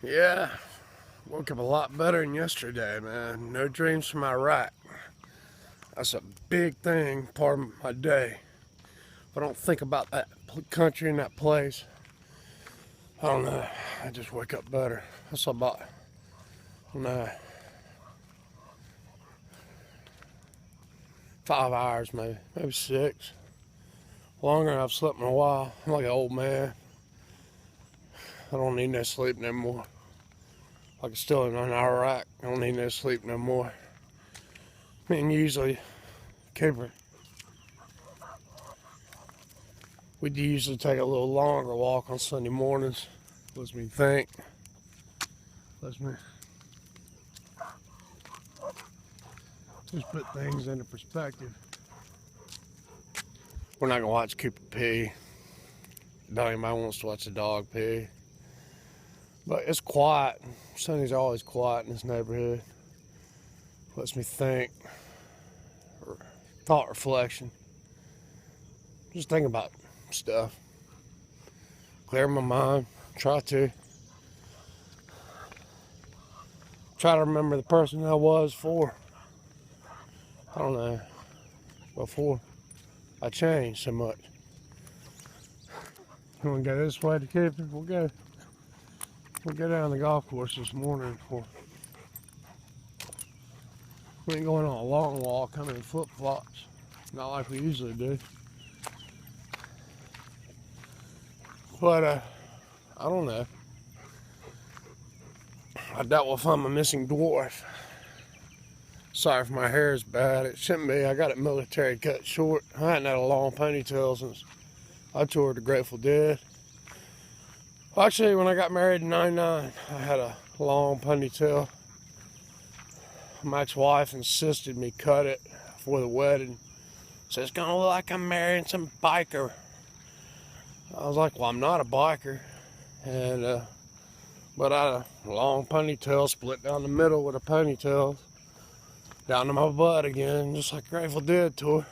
Yeah, woke up a lot better than yesterday, man. No dreams from Iraq. That's a big thing, part of my day. If I don't think about that country and that place, I don't know. I just wake up better. That's about, I don't know, 5 hours maybe 6. Longer than I've slept in a while. I'm like an old man. I don't need no sleep no more. Like it's still in Iraq. I don't need no sleep no more. I mean, usually, Caper, we'd usually take a little longer walk on Sunday mornings. Lets me think. Lets me just put things into perspective. We're not gonna watch Cooper pee. Not anybody wants to watch a dog pee. But it's quiet. Sunday's always quiet in this neighborhood. Lets me think. Thought reflection. Just think about stuff. Clear my mind. Try to remember the person I was I don't know, before I changed so much. You want to go this way to Cooper? We'll go down the golf course this morning. We ain't going on a long walk, coming in flip-flops. Not like we usually do. But, I don't know. I doubt we'll find my missing dwarf. Sorry if my hair is bad. It shouldn't be. I got it military cut short. I hadn't had a long ponytail since I toured the Grateful Dead. Actually, when I got married in '99, I had a long ponytail. My ex-wife insisted me cut it for the wedding. So it's gonna look like I'm marrying some biker. I was like, well, I'm not a biker. And, but I had a long ponytail split down the middle with a ponytail down to my butt again, just like Grateful Dead tour.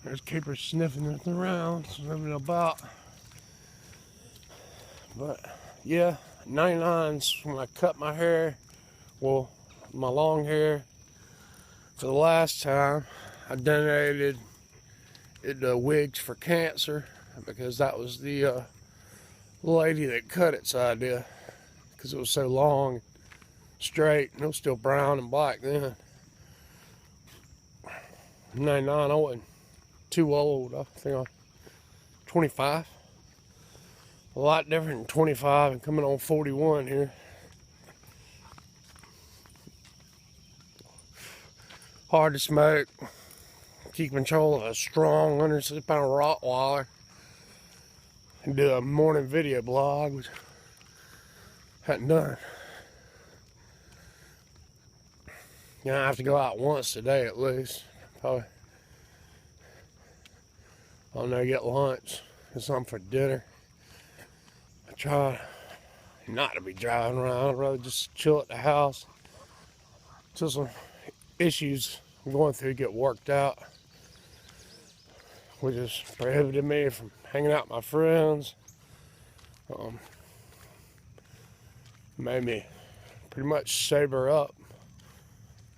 There's Keeper sniffing it around, sniffing about. But yeah, 99's when I cut my hair, well, my long hair for the last time. I donated it to Wigs for Cancer because that was the lady that cut its idea, because it was so long, straight, and it was still brown and black then. 99, I wasn't too old. I think I was 25. A lot different than 25 and coming on 41 here. Hard to smoke. Keep control of a strong 160-pound Rottweiler. And do a morning video blog, which I hadn't done. You know, I have to go out once today at least. Probably, I don't know, get lunch, get something for dinner. I try not to be driving around. I'd rather just chill at the house till some issues I'm going through get worked out, which has prohibited me from hanging out with my friends. Made me pretty much sober up.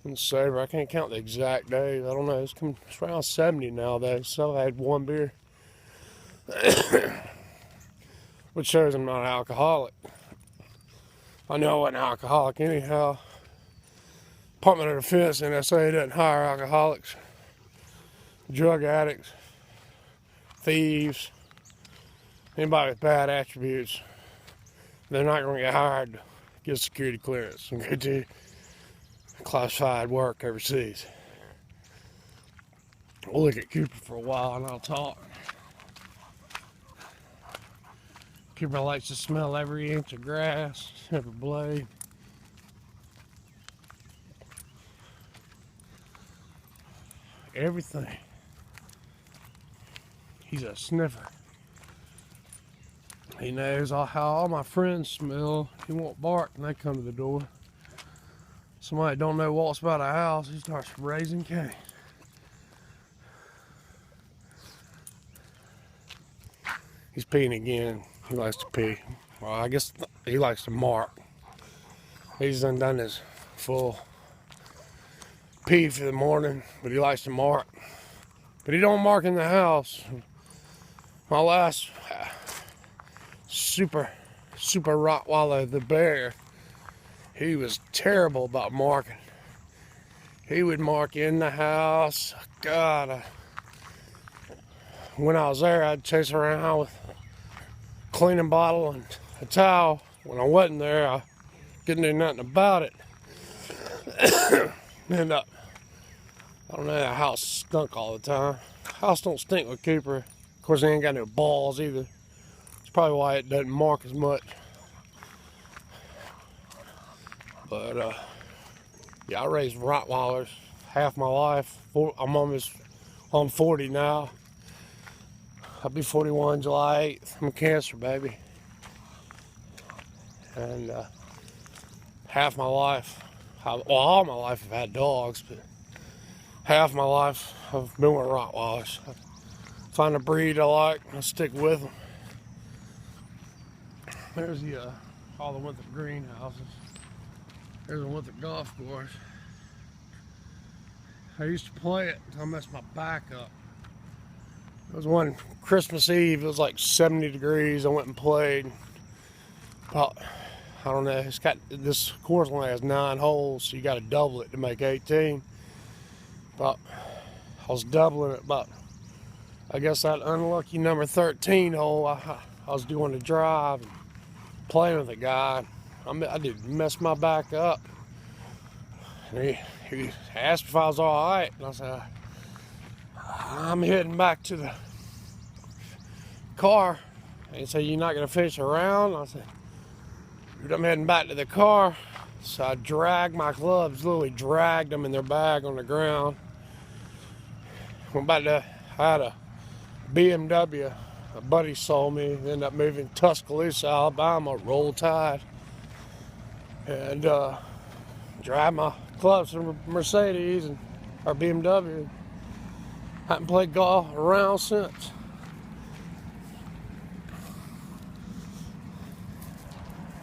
And sober, I can't count the exact days. I don't know. It's around 70 nowadays. So I had one beer, which shows I'm not an alcoholic. I know I wasn't an alcoholic anyhow. Department of Defense, NSA doesn't hire alcoholics, drug addicts, thieves, anybody with bad attributes. They're not going to get hired to get security clearance and go do classified work overseas. We'll look at Cooper for a while and I'll talk. Cooper likes to smell every inch of grass, every blade. Everything. He's a sniffer. He knows how all my friends smell. He won't bark when they come to the door. Somebody don't know what's about a house, he starts raising Cain. He's peeing again. He likes to pee. Well, I guess he likes to mark. He's done his full pee for the morning, but he likes to mark. But he don't mark in the house. My last super Rottweiler, the bear, he was terrible about marking. He would mark in the house. God, when I was there, I'd chase around with a cleaning bottle and a towel. When I wasn't there, I didn't do nothing about it. And I don't know, the house stunk all the time. The house don't stink with Cooper. Of course, he ain't got no balls either. It's probably why it doesn't mark as much. But yeah, I raised Rottweilers half my life. I'm 40 now. I'll be 41 July 8th. I'm a cancer baby. And half my life, all my life I've had dogs, but half my life I've been with Rottweilers. I find a breed I like, I stick with them. There's all the Winthrop greenhouses. There's the Winthrop golf course. I used to play it until I messed my back up. It was one Christmas Eve, it was like 70 degrees. I went and played. About, I don't know, this course only has 9 holes, so you got to double it to make 18. But I was doubling it, but I guess that unlucky number 13 hole, I was doing the drive and playing with a guy. I did mess my back up. And he asked if I was all right, and I said, I'm heading back to the car. And he said, you're not going to finish a round? I said, I'm heading back to the car. So I dragged my gloves, literally dragged them in their bag on the ground. Went back to, I had a BMW, a buddy sold me, ended up moving to Tuscaloosa, Alabama, Roll Tide. And drive my gloves from Mercedes or BMW. Haven't played golf around since.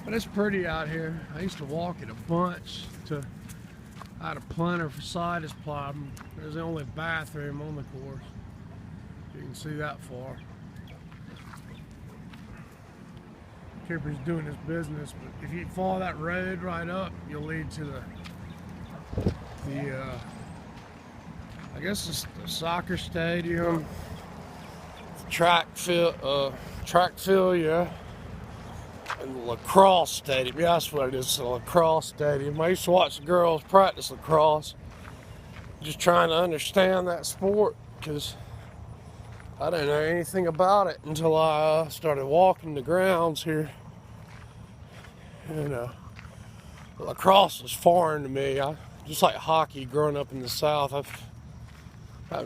But it's pretty out here. I used to walk it a bunch. I had a planter for sinus problem. There's the only bathroom on the course. You can see that far. Cooper's doing his business, but if you follow that road right up, you'll lead to the I guess it's the soccer stadium, track field, yeah, and the lacrosse stadium. Yeah, that's what it is, the lacrosse stadium. I used to watch the girls practice lacrosse, just trying to understand that sport, because I didn't know anything about it until I started walking the grounds here. And lacrosse is foreign to me. Just like hockey, growing up in the South, I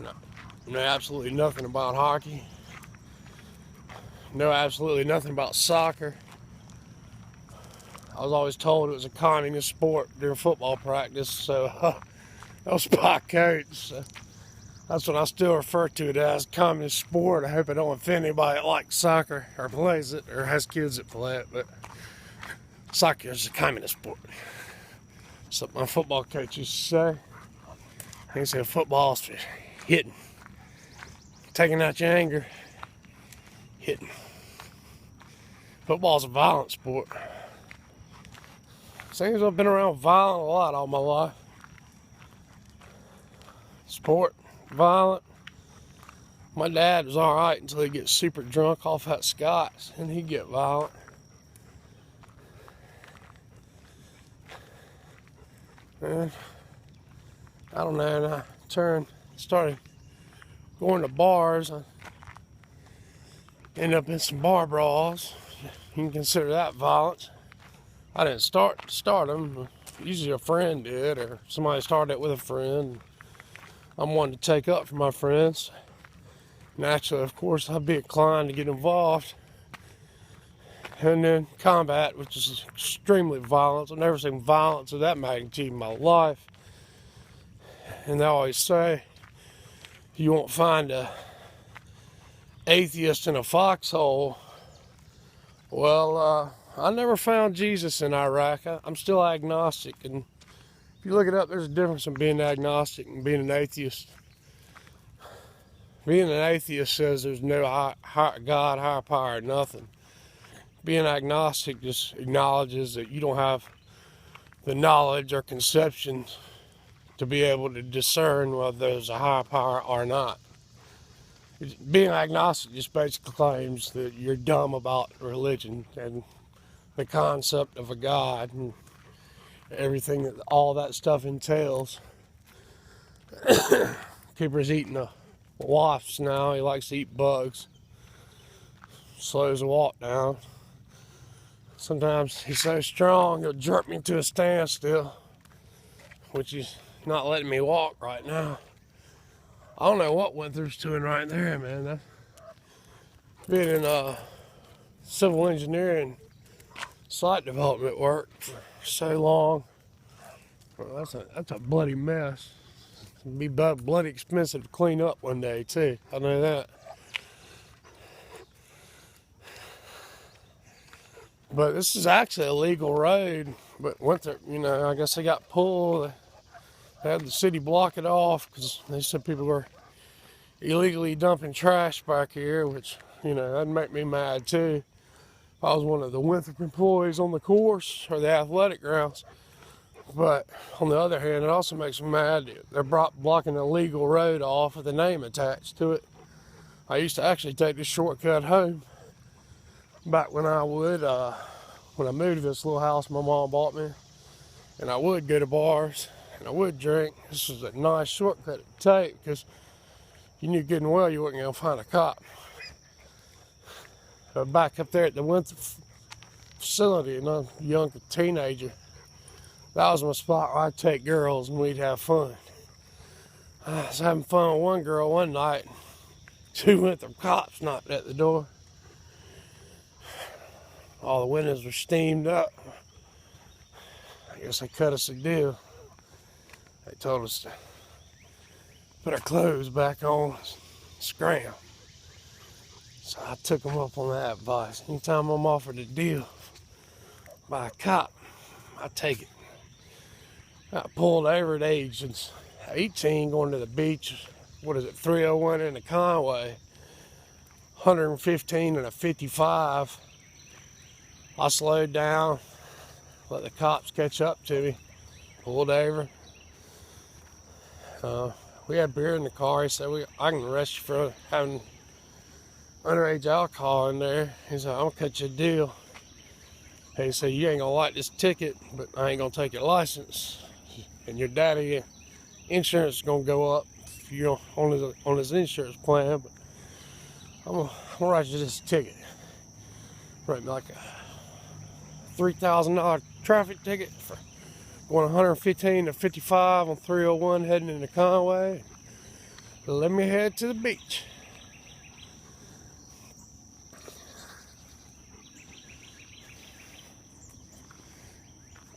know absolutely nothing about hockey. Know absolutely nothing about soccer. I was always told it was a communist sport during football practice, so that was by coach. So that's what I still refer to it as, communist sport. I hope I don't offend anybody that likes soccer or plays it or has kids that play it, but soccer is a communist sport. Something my football coach used to say. He said football's for hitting, taking out your anger, hitting. Football's a violent sport. Seems I've been around violent a lot all my life. Sport, violent. My dad was all right until he gets super drunk off that scotch, and he'd get violent. And I don't know, and I started going to bars. I ended up in some bar brawls. You can consider that violence. I didn't start them. Usually a friend did, or somebody started it with a friend. I'm one to take up for my friends. Naturally, of course, I'd be inclined to get involved. And then combat, which is extremely violent. I've never seen violence of that magnitude in my life. And they always say, you won't find a atheist in a foxhole Well, I never found Jesus in Iraq. I'm still agnostic, and if you look it up, there's a difference in being agnostic and being an atheist. Being an atheist says there's no God, higher power, nothing. Being agnostic just acknowledges that you don't have the knowledge or conception to be able to discern whether there's a higher power or not. Being agnostic just basically claims that you're dumb about religion and the concept of a God and everything that all that stuff entails. Keeper's eating wasps now. He likes to eat bugs. Slows the walk down. Sometimes he's so strong he'll jerk me to a standstill, which he's not letting me walk right now. I don't know what Winthrop's doing right there, man. That's been in civil engineering, site development work for so long. Well, that's a bloody mess. It'd be bloody expensive to clean up one day too. I know that. But this is actually a legal road. But Winthrop, I guess they got pulled. They had the city block it off because they said people were illegally dumping trash back here, which, that'd make me mad too. If I was one of the Winthrop employees on the course or the athletic grounds. But on the other hand, it also makes me mad that they're blocking a legal road off with a name attached to it. I used to actually take this shortcut home back when I moved to this little house my mom bought me, and I would go to bars and I would drink. This was a nice shortcut to take because you knew good and well you weren't going to find a cop. But back up there at the Winthrop facility, and I'm a young teenager, that was my spot where I'd take girls and we'd have fun. I was having fun with one girl one night. 2 Winthrop cops knocked at the door. All the windows were steamed up. I guess they cut us a deal. They told us to put our clothes back on, scram. So I took them up on that advice. Anytime I'm offered a deal by a cop, I take it. I pulled over at age 18 going to the beach. 301 in the Conway. 115 and a 55. I slowed down, let the cops catch up to me, pulled over. We had beer in the car. He said, I can arrest you for having underage alcohol in there. He said, I'll cut you a deal. He said, you ain't gonna like this ticket, but I ain't gonna take your license. And your daddy insurance is gonna go up if you're on his insurance plan. But I'm gonna write you this ticket. Write me like a $3,000 traffic ticket for going 115 to 55 on 301 heading into Conway. Let me head to the beach.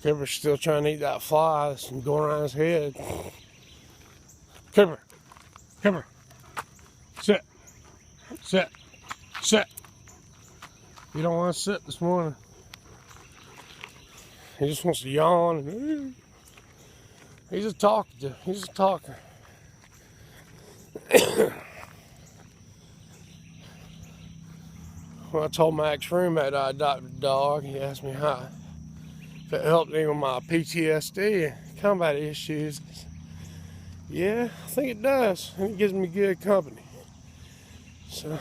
Cooper's still trying to eat that fly that's going around his head. Cooper, sit, sit, sit. You don't want to sit this morning. He just wants to yawn. He's a talker. He's a talker. When I told my ex-roommate I adopted a dog, he asked me if it helped me with my PTSD and combat issues. Yeah, I think it does. And it gives me good company. So,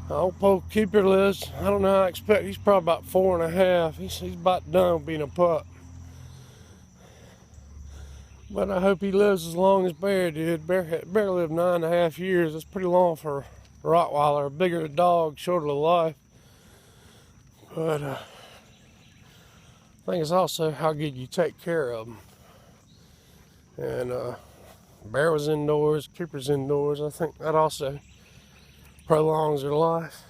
old Keeper lives, I don't know, I expect he's probably about 4.5. He's about done being a pup. But I hope he lives as long as Bear did. Bear lived 9.5 years. That's pretty long for a Rottweiler. A bigger dog, shorter life. But I think it's also how good you take care of them. And Bear was indoors, Keeper's indoors. I think that also prolongs their life.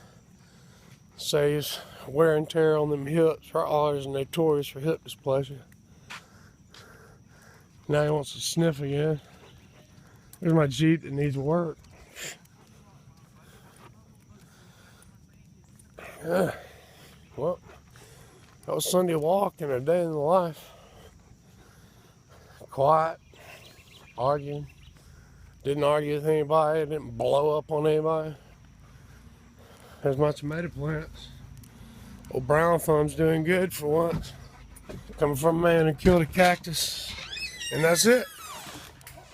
Saves wear and tear on them hips. Rottweilers are notorious for hip dysplasia. Now he wants to sniff again. There's my Jeep that needs work. Well, that was Sunday walk and a day in the life. Quiet, arguing. Didn't argue with anybody. Didn't blow up on anybody. There's my tomato plants. Old brown thumb's doing good for once. Coming from a man who killed a cactus. And that's it.